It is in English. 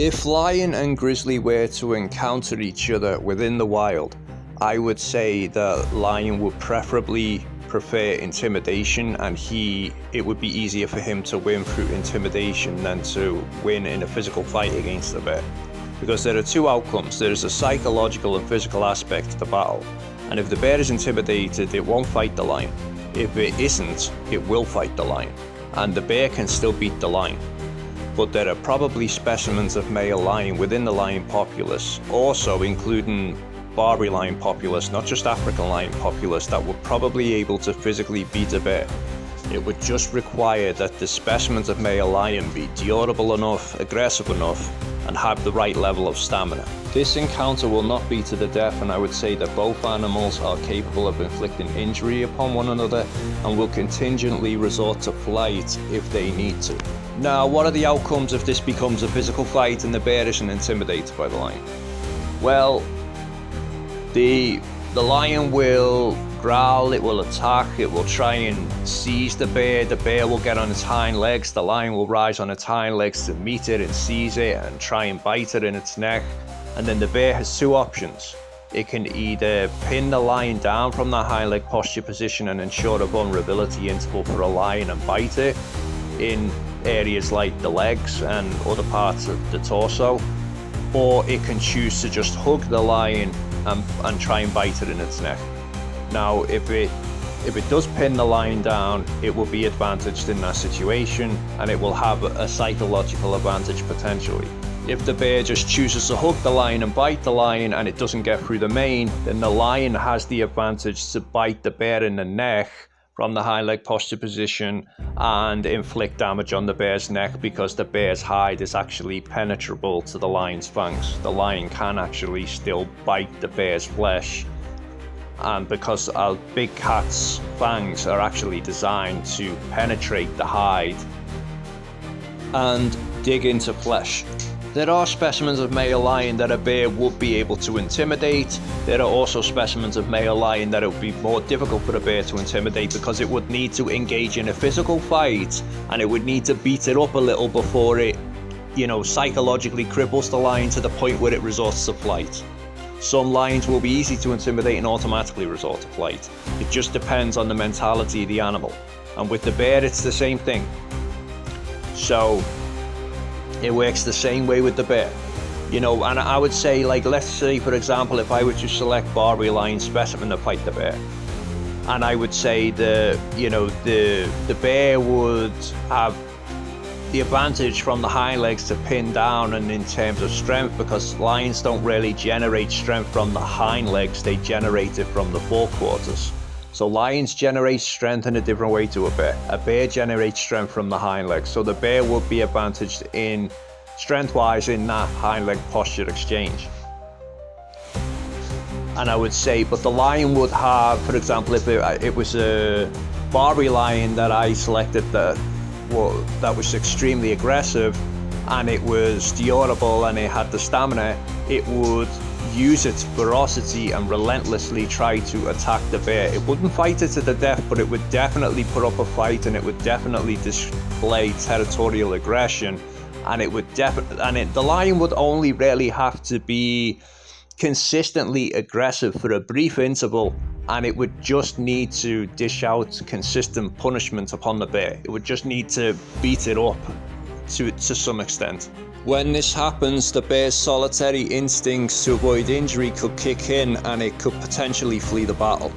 If lion and grizzly were to encounter each other within the wild, I would say the lion would preferably prefer intimidation, and it would be easier for him to win through intimidation than to win in a physical fight against the bear. Because there are two outcomes. There is a psychological and physical aspect to the battle, and if the bear is intimidated, it won't fight the lion. If it isn't, it will fight the lion, and the bear can still beat the lion. But there are probably specimens of male lion within the lion populace, also including Barbary lion populace, not just African lion populace, that were probably able to physically beat a bear. It would just require that the specimens of male lion be durable enough, aggressive enough, and have the right level of stamina. This encounter will not be to the death, and I would say that both animals are capable of inflicting injury upon one another and will contingently resort to flight if they need to. Now, what are the outcomes if this becomes a physical fight and the bear isn't intimidated by the lion? Well, the lion will growl, it will attack, it will try and seize the bear will get on its hind legs, the lion will rise on its hind legs to meet it and seize it and try and bite it in its neck. And then the bear has two options. It can either pin the lion down from the hind leg posture position and ensure a vulnerability interval for a lion and bite it in areas like the legs and other parts of the torso, or it can choose to just hug the lion and try and bite it in its neck. Now, if it does pin the lion down, it will be advantaged in that situation, and it will have a psychological advantage potentially. If the bear just chooses to hug the lion and bite the lion and it doesn't get through the mane, then the lion has the advantage to bite the bear in the neck from the hind leg posture position and inflict damage on the bear's neck, because the bear's hide is actually penetrable to the lion's fangs. The lion can actually still bite the bear's flesh, and because a big cat's fangs are actually designed to penetrate the hide and dig into flesh. There are specimens of male lion that a bear would be able to intimidate. There are also specimens of male lion that it would be more difficult for a bear to intimidate, because it would need to engage in a physical fight and it would need to beat it up a little before it, psychologically cripples the lion to the point where it resorts to flight. Some lions will be easy to intimidate and automatically resort to flight. It just depends on the mentality of the animal. And with the bear, it's the same thing. So it works the same way with the bear. And I would say, let's say, for example, if I were to select Barbary lion specimen to fight the bear, and I would say the bear would have the advantage from the hind legs to pin down, and in terms of strength, because lions don't really generate strength from the hind legs, they generate it from the forequarters. So lions generate strength in a different way to a bear. A bear generates strength from the hind legs, so the bear would be advantaged in strength-wise in that hind leg posture exchange. And I would say, but the lion would have, for example, if it was a Barbary lion that I selected that was extremely aggressive and it was durable and it had the stamina, it would use its ferocity and relentlessly try to attack the bear. It wouldn't fight it to the death, but it would definitely put up a fight, and it would definitely display territorial aggression, and the lion would only really have to be consistently aggressive for a brief interval, and it would just need to dish out consistent punishment upon the bear. It would just need to beat it up to some extent. When this happens, the bear's solitary instincts to avoid injury could kick in, and it could potentially flee the battle.